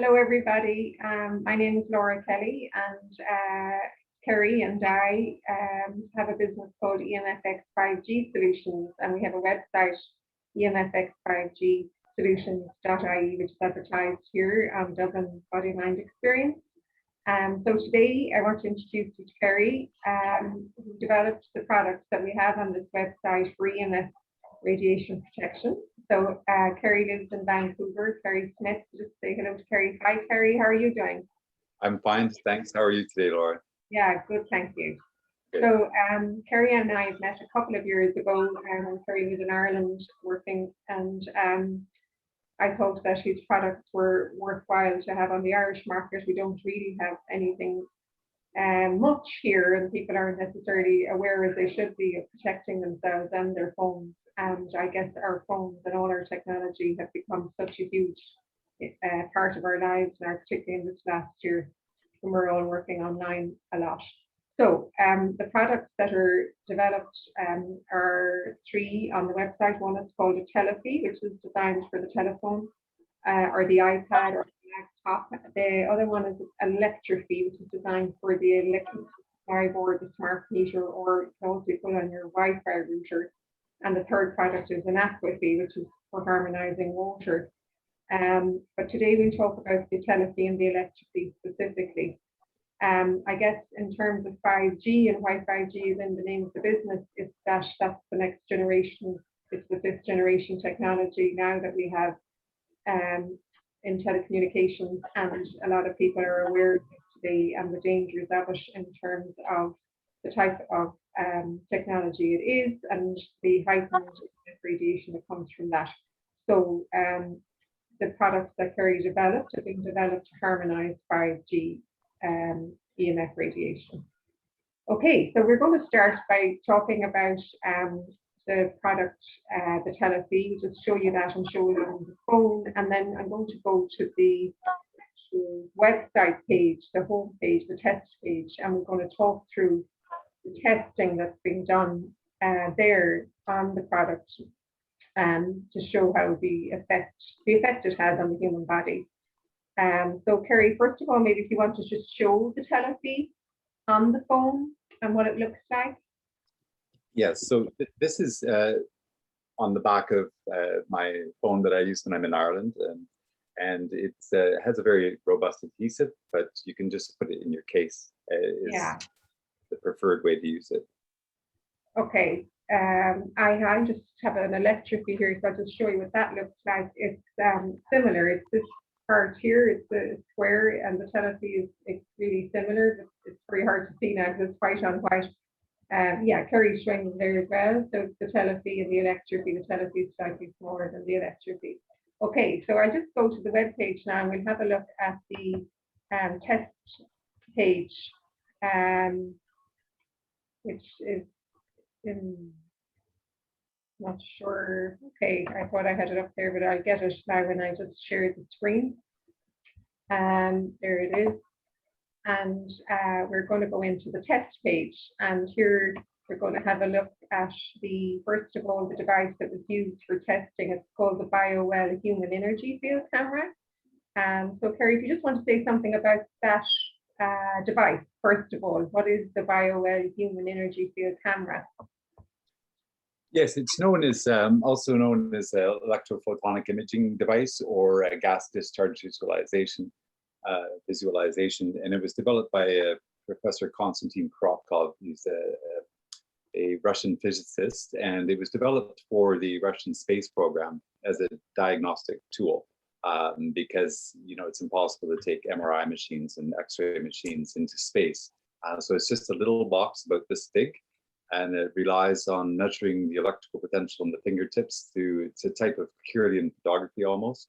Hello, everybody. My name is Laura Kelly, and Kerry and I have a business called EMFX 5G Solutions, and we have a website, emfx5gsolutions.ie, which is advertised here on Dublin Body Mind Experience. So today I want to introduce you to Kerry, who developed the products that we have on this website for EMF radiation protection. So Kerry lives in Vancouver. Kerry Smith, just say hello to Kerry. Hi Kerry, how are you doing? I'm fine, thanks. How are you today, Laura? Yeah, good, thank you. Good. So Kerry and I have met a couple of years ago, and Kerry was in Ireland working, and I thought that his products were worthwhile to have on the Irish market. We don't really have anything much here, and people aren't necessarily aware as they should be of protecting themselves and their phones. And I guess our phones and all our technology have become such a huge part of our lives now, particularly in this last year when we're all working online a lot. So the products that are developed are three on the website. One is called a Telefy, which is designed for the telephone or the iPad or the laptop. The other one is Electrofy, which is designed for the electric supply board, the smart meter, or it can also be put on your Wi-Fi router. And the third product is an Aquafy, which is for harmonizing water. But today we'll talk about the Telefy and the Electrofy specifically. I guess in terms of 5G and why 5G is in the name of the business, it's that's the next generation. It's the fifth generation technology now that we have in telecommunications, and a lot of people are aware today and the dangers of it in terms of the type of technology it is and the heightened radiation that comes from that. So the products that Kerry developed have been developed to harmonize 5G EMF radiation. Okay, so we're going to start by talking about the product, the Telefy, just show you that and show you on the phone, and then I'm going to go to the website page, the home page, the test page, and we're going to talk through the testing that's been done there on the product to show how the effect it has on the human body. So Kerry, first of all, maybe if you want to just show the Telefy on the phone and what it looks like. Yes, so this is on the back of my phone that I use when I'm in Ireland, and it has a very robust adhesive, but you can just put it in your case. Yeah. The preferred way to use it. Okay, I just have an Electrofy here, so I'll just show you what that looks like. It's similar. It's this part here. It's a square, and the Telefy is really similar. It's very hard to see now because it's white on white. Yeah, Kerry's showing them there as well. So it's the Telefy and the Electrofy. The Telefy is slightly smaller than the Electrofy. Okay, so I'll just go to the web page now, and we'll have a look at the test page. Which is not sure. Okay, I thought I had it up there, but I'll get it now when I just share the screen. There it is. And we're going to go into the test page. And here we're going to have a look at first of all, the device that was used for testing. It's called the Bioware Human Energy Field Camera. So Kerry, if you just want to say something about that device, first of all, what is the Bioware Human Energy Field Camera? Yes, it's known as also known as an electrophotonic imaging device or a gas discharge visualization, and it was developed by Professor Konstantin Korotkov. He's a Russian physicist, and it was developed for the Russian space program as a diagnostic tool. Because it's impossible to take MRI machines and X-ray machines into space. So it's just a little box about this big, and it relies on measuring the electrical potential in the fingertips. It's a type of Kirlian photography almost,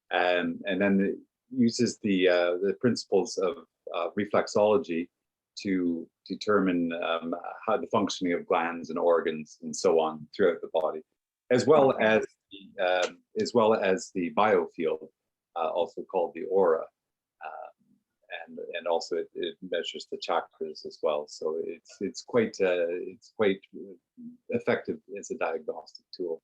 and then it uses the principles of reflexology to determine how the functioning of glands and organs and so on throughout the body, as well as the biofield, also called the aura, and also it measures the chakras as well. So it's quite effective as a diagnostic tool.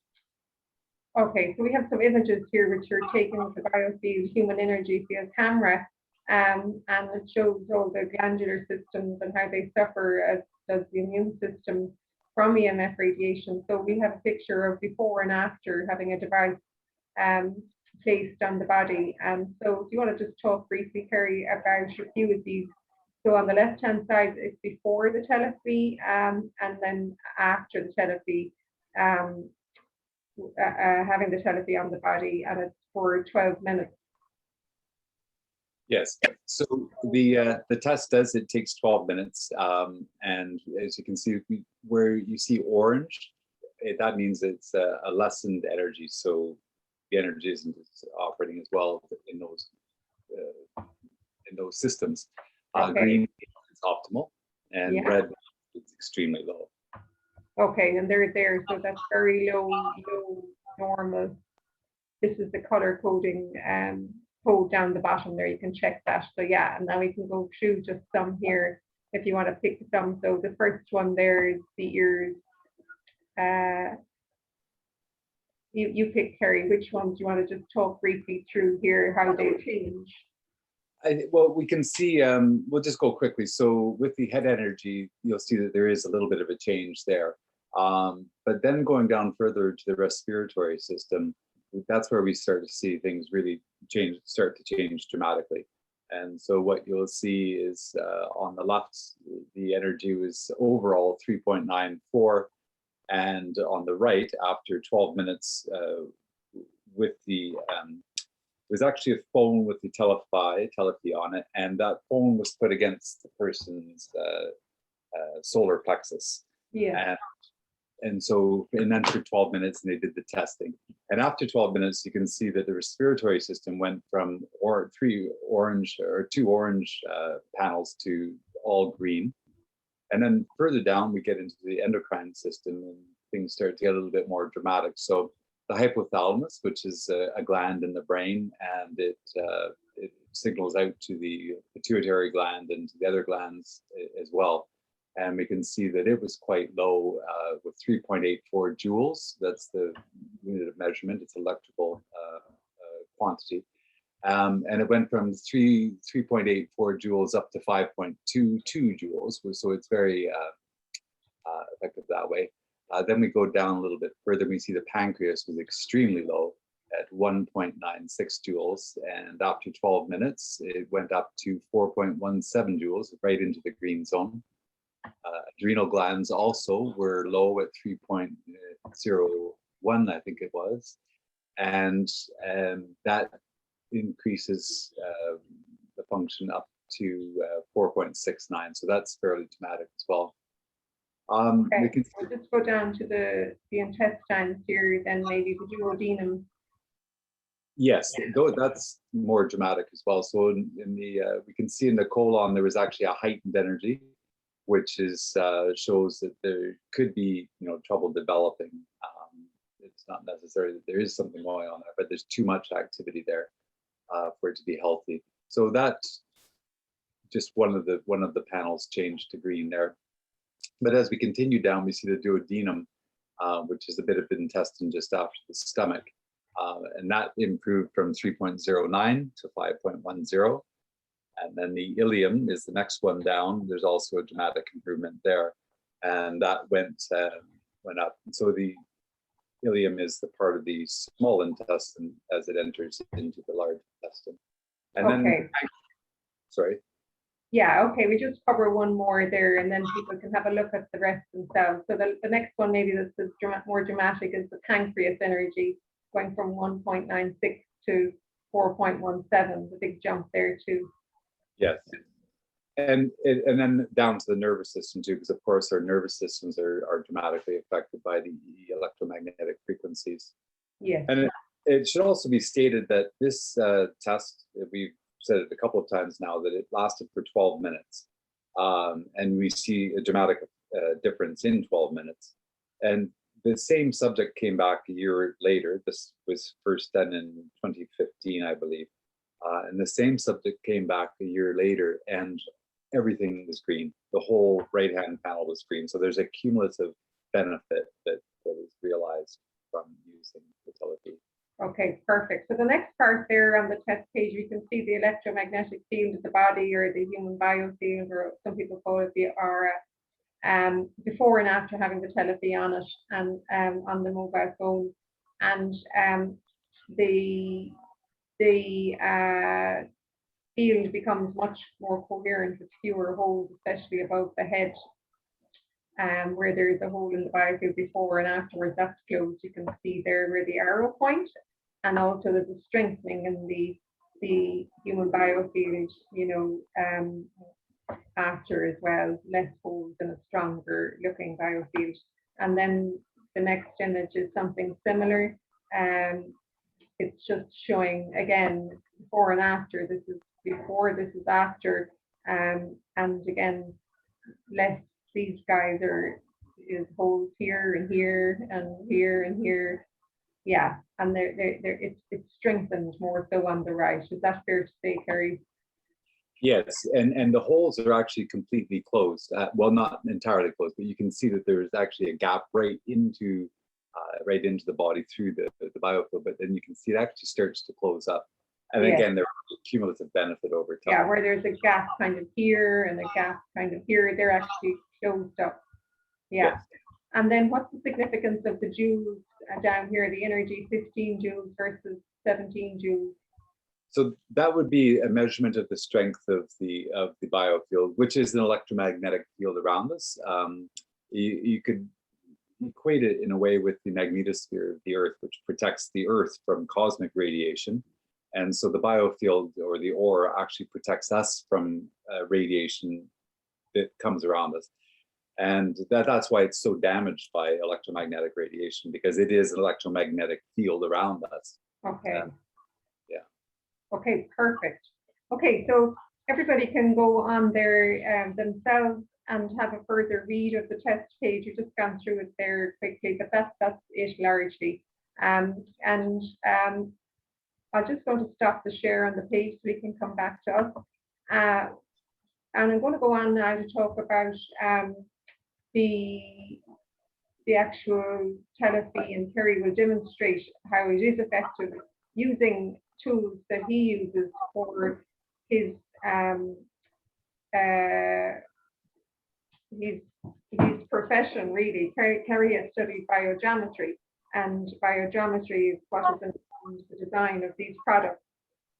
Okay, so we have some images here which are taken with the biofield human energy field camera, and it shows all the glandular systems and how they suffer, as does the immune system, from EMF radiation. So we have a picture of before and after having a device placed on the body. So do you want to just talk briefly, Kerry, about a few of these? So on the left-hand side, it's before the telephy, and then after the telephy. Having the telephy on the body, and it's for 12 minutes. Yes. So the test it takes 12 minutes, and as you can see, where you see orange, that means it's a lessened energy. So the energy isn't operating as well in those systems. Okay. Green is optimal, and Yeah. red is extremely low. Okay, and they're there, so that's very low normal. This is the color coding code down the bottom there. You can check that. So yeah, and now we can go through just some here if you want to pick some. So the first one there is the ears. You pick, Kerry. Which ones do you want to just talk briefly through here, how they change? Well, we can see, we'll just go quickly. So with the head energy, you'll see that there is a little bit of a change there. But then going down further to the respiratory system, that's where we start to see things really start to change dramatically. And so what you'll see is on the left, the energy was overall 3.94. And on the right, after 12 minutes with the was actually a phone with the telephy on it, and that phone was put against the person's solar plexus. Yeah. And then for 12 minutes, and they did the testing. And after 12 minutes, you can see that the respiratory system went from two orange panels to all green. And then further down, we get into the endocrine system, and things start to get a little bit more dramatic. So the hypothalamus, which is a gland in the brain, and it signals out to the pituitary gland and to the other glands as well. And we can see that it was quite low with 3.84 joules. That's the unit of measurement. It's electrical quantity. And it went from 3.84 joules up to 5.22 joules. So it's very effective that way. Then we go down a little bit further. We see the pancreas was extremely low at 1.96 joules. And after 12 minutes, it went up to 4.17 joules, right into the green zone. Adrenal glands also were low at 3.01, I think it was. And that increases the function up to 4.69. So that's fairly dramatic as well. Okay, we'll just go down to the intestines here, then maybe the duodenum. Yes, that's more dramatic as well. So in the we can see in the colon there was actually a heightened energy, which is shows that there could be trouble developing. It's not necessarily that there is something going on there, but there's too much activity there for it to be healthy. So that just one of the panels changed to green there. But as we continue down, we see the duodenum, which is a bit of the intestine just after the stomach, and that improved from 3.09 to 5.10. And then the ileum is the next one down. There's also a dramatic improvement there, and that went up. So the ileum is the part of the small intestine as it enters into the large intestine. And then, sorry. Yeah, okay, we just cover one more there, and then people can have a look at the rest themselves. So the next one, maybe that's more dramatic, is the pancreas energy, going from 1.96 to 4.17, the big jump there too. Yes. And then down to the nervous system too, because of course our nervous systems are dramatically affected by the electromagnetic frequencies. Yes. And it should also be stated that this test, we've said it a couple of times now, that it lasted for 12 minutes. And we see a dramatic difference in 12 minutes. And the same subject came back a year later. This was first done in 2015, I believe. And the same subject came back a year later, and everything was green. The whole right-hand panel was green. So there's a cumulative benefit that is realized. from using the telephy. Okay, perfect. So the next part there on the test page, you can see the electromagnetic field of the body, or the human biofield, or some people call it the aura, before and after having the telephy on it and on the mobile phone. And the field becomes much more coherent with fewer holes, especially above the head, where there's a hole in the biofield before and afterwards. That's closed. You can see there where the arrow point, and also there's a strengthening in the human biofield, you know, after as well, less holes and a stronger looking biofield. And then the next image is something similar. It's just showing again before and after. This is before, this is after, and again, less. These guys is holes here and here and here and here. Yeah, and it's strengthened more so on the right. Is that fair to say, Kerry? Yes, and the holes are actually completely closed. Well, not entirely closed, but you can see that there's actually a gap right into the body through the biofilm. But then you can see it actually starts to close up. And Yes. again, there's a cumulative benefit over time. Yeah, where there's a gap kind of here and a gap kind of here, they're actually closed up. Yeah. Yes. And then what's the significance of the joules down here, the energy 15 joules versus 17 joules? So that would be a measurement of the strength of the biofield, which is an electromagnetic field around us. You could equate it in a way with the magnetosphere of the Earth, which protects the Earth from cosmic radiation. And so the biofield, or the aura, actually protects us from radiation that comes around us. And that's why it's so damaged by electromagnetic radiation, because it is an electromagnetic field around us. Okay. Yeah. Okay, perfect. Okay, so everybody can go on there themselves and have a further read of the test page. You've just gone through it there quickly, but that's it largely. I'm just going to stop the share on the page so we can come back to us. And I'm going to go on now to talk about the actual telephy, and Kerry will demonstrate how it is effective using tools that he uses for his profession, really. Kerry has studied biogeometry, and biogeometry is what has informed the design of these products.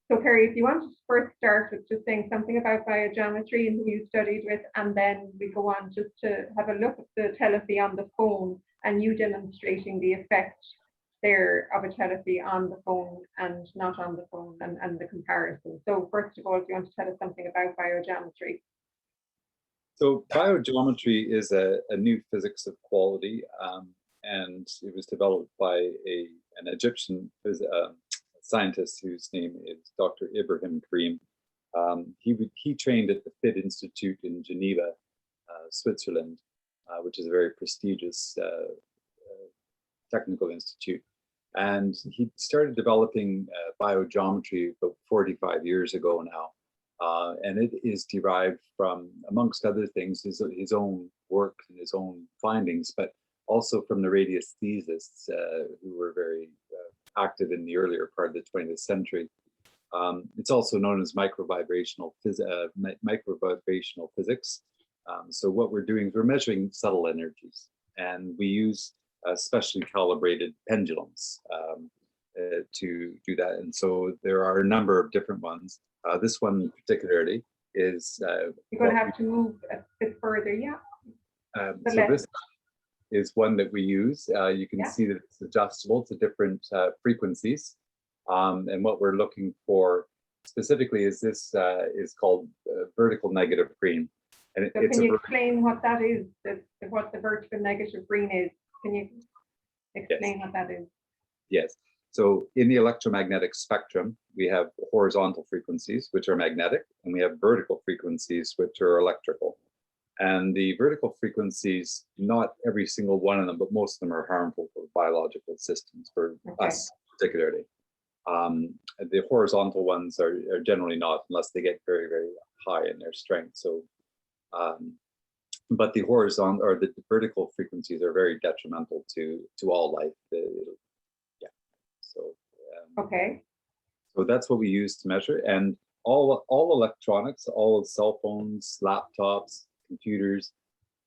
So Kerry, if you want to first start with just saying something about biogeometry and who you studied with, and then we go on just to have a look at the telephy on the phone and you demonstrating the effect there of a telephy on the phone and not on the phone, and the comparison. So first of all, if you want to tell us something about biogeometry. So biogeometry is a new physics of quality, and it was developed by an Egyptian scientist whose name is Dr. Ibrahim Karim. He trained at the FIT Institute in Geneva, Switzerland, which is a very prestigious technical institute. And he started developing biogeometry about 45 years ago now. And it is derived from, amongst other things, his own work and his own findings, but also from the radiesthesists who were very active in the earlier part of the 20th century. It's also known as microvibrational physics. So what we're doing is we're measuring subtle energies, and we use specially calibrated pendulums to do that. And so there are a number of different ones. This one particularly is... You're going to have to move a bit further, yeah. So this is one that we use. You can see that it's adjustable to different frequencies. And what we're looking for specifically is this is called vertical negative green. And so can you explain what that is, what the vertical negative green is? Can you explain what that is? Yes. So in the electromagnetic spectrum, we have horizontal frequencies, which are magnetic, and we have vertical frequencies, which are electrical. And the vertical frequencies, not every single one of them, but most of them are harmful for biological systems, for us particularly. The horizontal ones are generally not, unless they get very, very high in their strength. So but the horizontal or the vertical frequencies are very detrimental to all life. Yeah. So Okay. so that's what we use to measure. And all electronics, all cell phones, laptops, computers,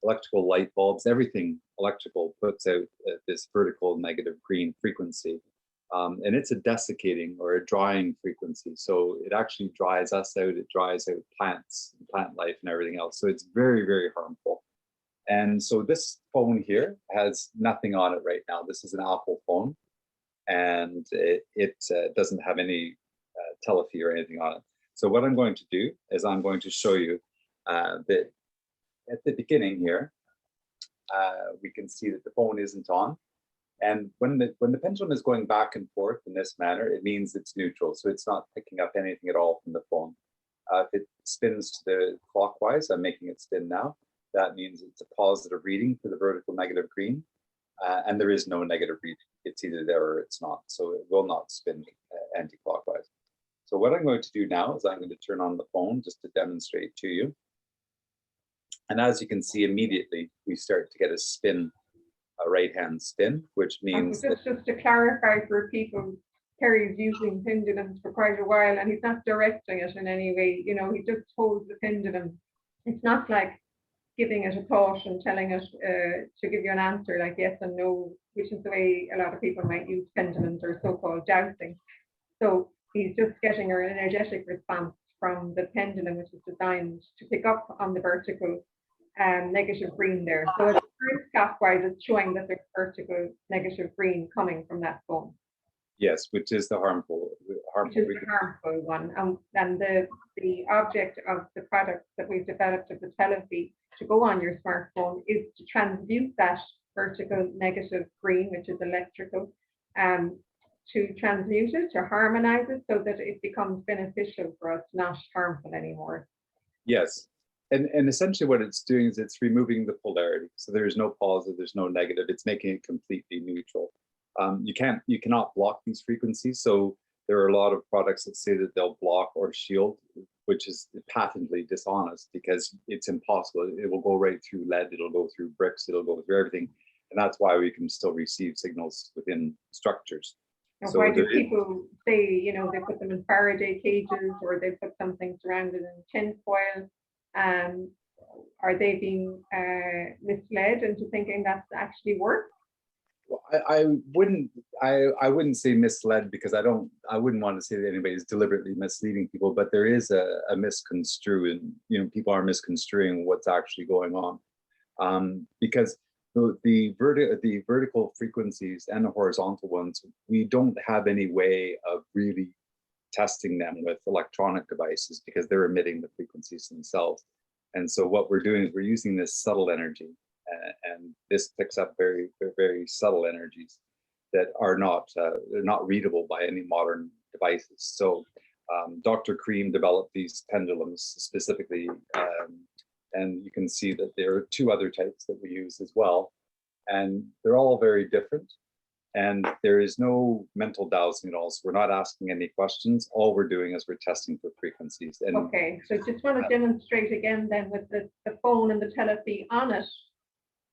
electrical light bulbs, everything electrical puts out this vertical negative green frequency. And it's a desiccating or a drying frequency. So it actually dries us out. It dries out plants, plant life and everything else. So it's very, very harmful. And so this phone here has nothing on it right now. This is an Apple phone, and it doesn't have any telephy or anything on it. So what I'm going to do is I'm going to show you that at the beginning here, we can see that the phone isn't on. And when the pendulum is going back and forth in this manner, it means it's neutral. So it's not picking up anything at all from the phone. If it spins to the clockwise, I'm making it spin now. That means it's a positive reading for the vertical negative green. And there is no negative reading. It's either there or it's not. So it will not spin anti-clockwise. So what I'm going to do now is I'm going to turn on the phone just to demonstrate to you. And as you can see, immediately we start to get a spin, a right-hand spin, which means just to clarify for people, Terry's using pendulums for quite a while, and he's not directing it in any way. You know, he just holds the pendulum. It's not like giving it a thought and telling it to give you an answer like yes and no, which is the way a lot of people might use pendulums or so-called dowsing. So he's just getting an energetic response from the pendulum, which is designed to pick up on the vertical negative green there. So it's clockwise, it's showing that there's vertical negative green coming from that phone. Yes, which is the harmful one. And the object of the products that we've developed of the telephy to go on your smartphone is to transmute that vertical negative green, which is electrical, to transmute it, to harmonize it so that it becomes beneficial for us, not harmful anymore. Yes. And essentially what it's doing is it's removing the polarity. So there's no positive, there's no negative. It's making it completely neutral. You cannot block these frequencies. So there are a lot of products that say that they'll block or shield, which is patently dishonest because it's impossible. It will go right through lead, it'll go through bricks, it'll go through everything. And that's why we can still receive signals within structures. And so why do people say, you know, they put them in Faraday cages or they put something surrounded in tin foil? Are they being misled into thinking that's actually works? Well, I wouldn't say misled because I wouldn't want to say that anybody's deliberately misleading people, but there is a misconstrue, and you know, people are misconstruing what's actually going on, because the vertical frequencies and the horizontal ones, we don't have any way of really testing them with electronic devices because they're emitting the frequencies themselves. And so what we're doing is we're using this subtle energy, and this picks up very, very, very subtle energies that are not they're not readable by any modern devices. So Dr. Cream developed these pendulums specifically, and you can see that there are two other types that we use as well, and they're all very different. And there is no mental dowsing at all. So we're not asking any questions. All we're doing is we're testing for frequencies. And okay, so just want to demonstrate again then with the phone and the telephy on it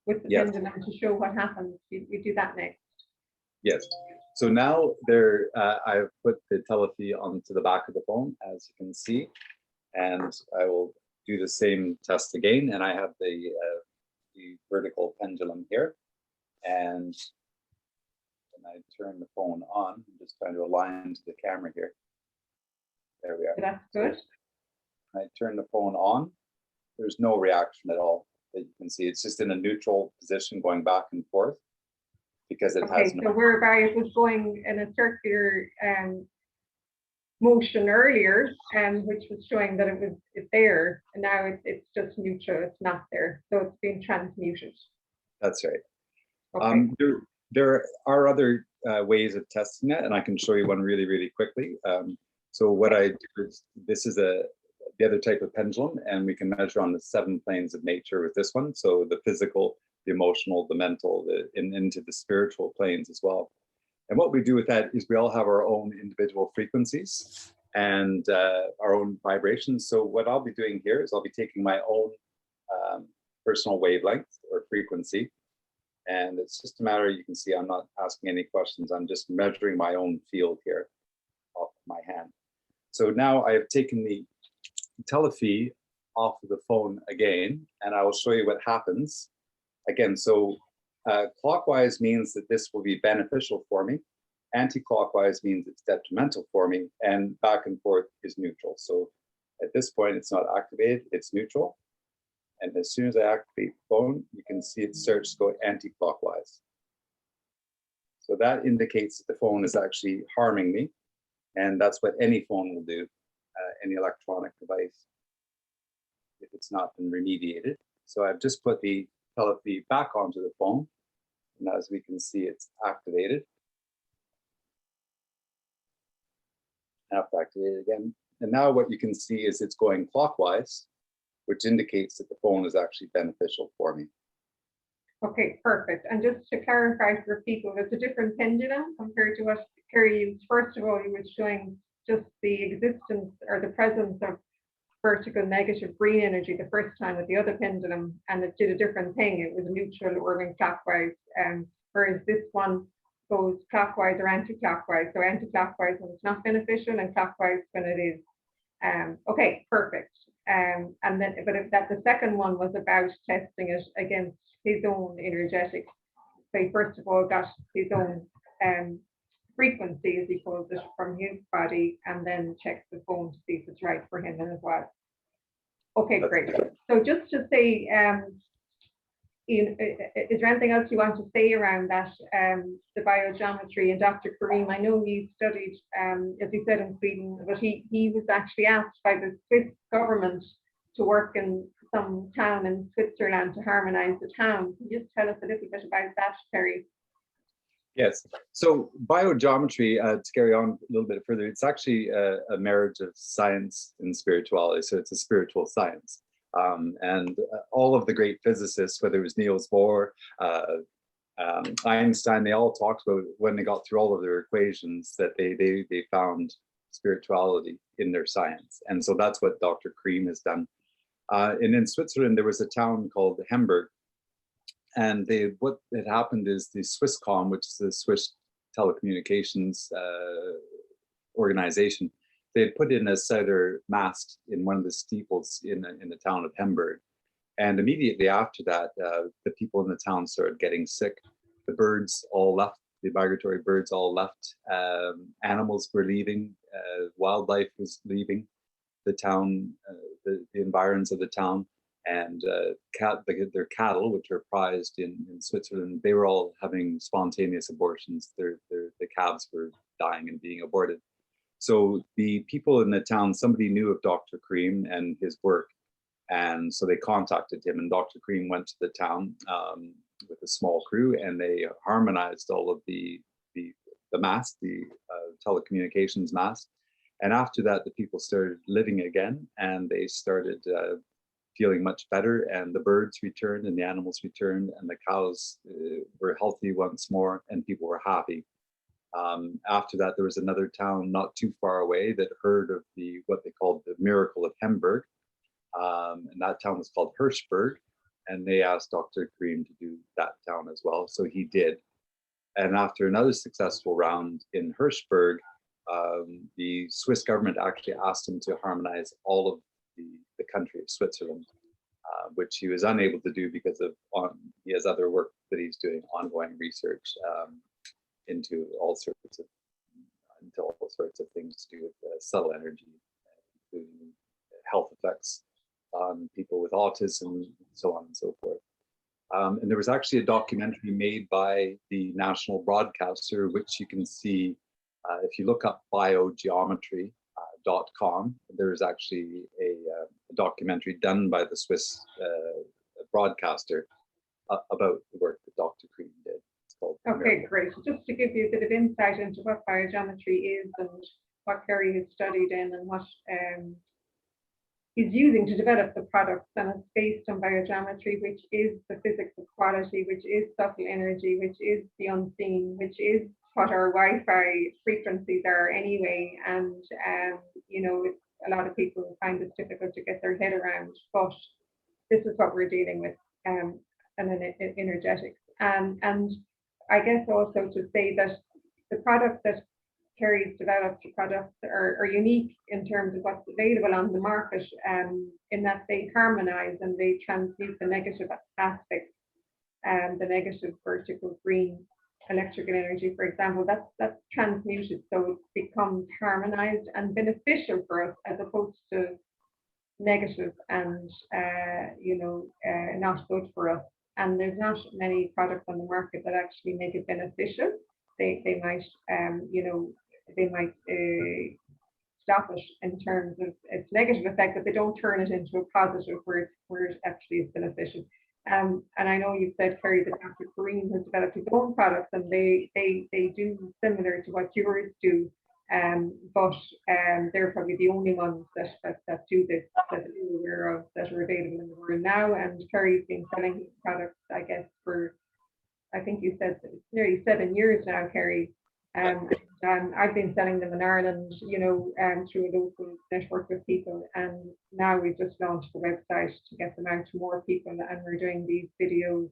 with the pendulum to show what happens. You do that next. Yes. So now I've put the telephy onto the back of the phone, as you can see, and I will do the same test again. And I have the vertical pendulum here, and I turn the phone on. I'm just trying to align to the camera here. There we are. That's good. So I turn the phone on. There's no reaction at all that you can see. It's just in a neutral position going back and forth because it has no. So whereby it was going in a circular motion earlier, which was showing that it's there, and now it's just neutral. It's not there. So it's being transmuted. That's right. Okay. There are other ways of testing it, and I can show you one really, really quickly. So what I do is, this is the other type of pendulum, and we can measure on the 7 planes of nature with this one. So the physical, the emotional, the mental, into the spiritual planes as well. And what we do with that is we all have our own individual frequencies and our own vibrations. So what I'll be doing here is I'll be taking my own personal wavelength or frequency. And it's just a matter, you can see I'm not asking any questions. I'm just measuring my own field here off my hand. So now I have taken the telephy off of the phone again, and I will show you what happens. Again, so clockwise means that this will be beneficial for me. Anti-clockwise means it's detrimental for me, and back and forth is neutral. So at this point, it's not activated, it's neutral. And as soon as I activate the phone, you can see it starts to go anti-clockwise. So that indicates that the phone is actually harming me. And that's what any phone will do, any electronic device, if it's not been remediated. So I've just put the telephy back onto the phone. And as we can see, it's activated. Now activated again. And now what you can see is it's going clockwise, which indicates that the phone is actually beneficial for me. Okay, perfect. And just to clarify for people, it's a different pendulum compared to what Kerry used. First of all, you were showing just the existence or the presence of vertical negative green energy the first time with the other pendulum, and it did a different thing. It was neutral or went clockwise, whereas this one goes clockwise or anti-clockwise. So anti-clockwise when it's not beneficial, and clockwise when it is. Okay, perfect. And then, but if that the second one was about testing it against his own energetic. So he first of all got his own frequency, as he calls it, from his body, and then checked the phone to see if it's right for him as well. Okay, great. So just to say, is there anything else you want to say around that, the biogeometry? And Dr. Karim, I know you studied, as you said, in Sweden, but he was actually asked by the Swiss government to work in some town in Switzerland to harmonize the town. Can you just tell us a little bit about that, Terry? Yes. So biogeometry, to carry on a little bit further, it's actually a marriage of science and spirituality. So it's a spiritual science. And all of the great physicists, whether it was Niels Bohr, Einstein, they all talked about when they got through all of their equations that they found spirituality in their science. And so that's what Dr. Karim has done. And in Switzerland, there was a town called Hamburg. And what had happened is the Swisscom, which is the Swiss telecommunications organization, they had put in a cellular mast in one of the steeples in the town of Hamburg. And immediately after that, the people in the town started getting sick. The birds all left, the migratory birds all left. Animals were leaving, wildlife was leaving the town, the environs of the town. And their cattle, which are prized in Switzerland, they were all having spontaneous abortions. The calves were dying and being aborted. So the people in the town, somebody knew of Dr. Karim and his work. And so they contacted him, and Dr. Karim went to the town with a small crew, and they harmonized all of the mast, the telecommunications mast. And after that, the people started living again, and they started feeling much better, and the birds returned and the animals returned, and the cows were healthy once more, and people were happy. After that, there was another town not too far away that heard of what they called the miracle of Hamburg, and that town was called Hirschberg, and they asked Dr. Karim to do that town as well, so he did. And after another successful round in Hirschberg, the Swiss government actually asked him to harmonize all of the country of Switzerland, which he was unable to do because he has other work that he's doing, ongoing research into all sorts of things to do with subtle energy, including health effects on people with autism, and so on and so forth. And there was actually a documentary made by the national broadcaster, which you can see if you look up biogeometry. .com. There's actually a documentary done by the Swiss broadcaster about the work that Dr. Karim did. It's called Okay, great. Just to give you a bit of insight into what biogeometry is and what Kerry has studied in and what he's using to develop the products, and it's based on biogeometry, which is the physics of quality, which is subtle energy, which is the unseen, which is what our Wi-Fi frequencies are anyway. And you know, a lot of people find it difficult to get their head around, but this is what we're dealing with. energetics. And I guess also to say that the products that Kerry's developed, products are unique in terms of what's available on the market, in that they harmonize and they transmute the negative aspects, the negative vertical green electrical energy, for example, that's transmuted, so it becomes harmonized and beneficial for us as opposed to negative and not good for us. And there's not many products on the market that actually make it beneficial. They might stop it in terms of its negative effect, but they don't turn it into a positive where it actually is beneficial. And I know you said, Kerry, that Dr. Kareem has developed his own products, and they do similar to what yours do. But they're probably the only ones that do this, that you're aware of, that are available in the world now. And Kerry's been selling his products, I guess, for, I think you said it's nearly 7 years now, Kerry. I've been selling them in Ireland, through a local network of people, and now we've just launched the website to get them out to more people, and we're doing these videos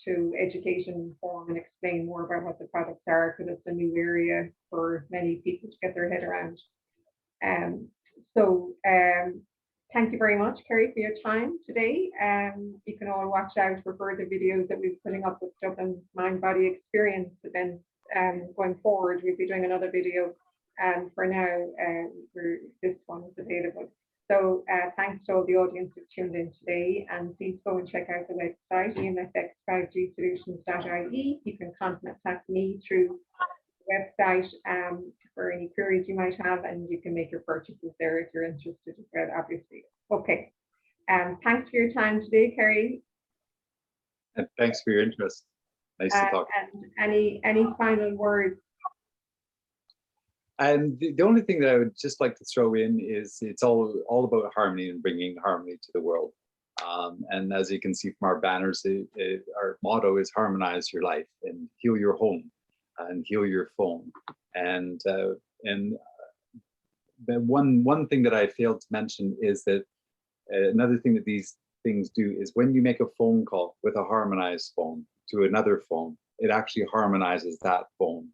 to educate and inform and explain more about what the products are, because it's a new area for many people to get their head around. Thank you very much, Kerry, for your time today. You can all watch out for further videos that we'll be putting up with Dublin Mind Body Experience events. Going forward, we'll be doing another video, and for now, this one is available. So thanks to all the audience who tuned in today, and please go and check out the website, emx5gsolutions.ie. You can contact me through the website for any queries you might have, and you can make your purchases there if you're interested as well, obviously. Okay, thanks for your time today, Kerry. And thanks for your interest. Nice to talk. And any final words? And the only thing that I would just like to throw in is it's all about harmony and bringing harmony to the world. And as you can see from our banners, our motto is harmonize your life and heal your home and heal your phone. And the one thing that I failed to mention is that another thing that these things do is when you make a phone call with a harmonized phone to another phone, it actually harmonizes that phone,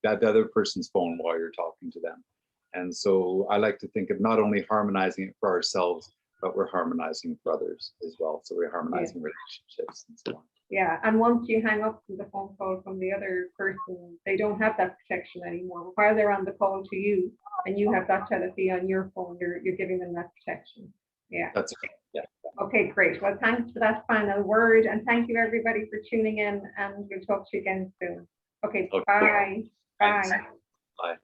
that other person's phone, while you're talking to them. And so I like to think of not only harmonizing it for ourselves, but we're harmonizing for others as well. So we're harmonizing relationships and so on. Yeah, and once you hang up from the phone call from the other person, they don't have that protection anymore. While they're on the call to you and you have that telephy on your phone, you're giving them that protection. Yeah. That's right. Yeah. Okay, great. Well, thanks for that final word, and thank you everybody for tuning in, and we'll talk to you again soon. Okay, bye. Thanks. Bye. Bye.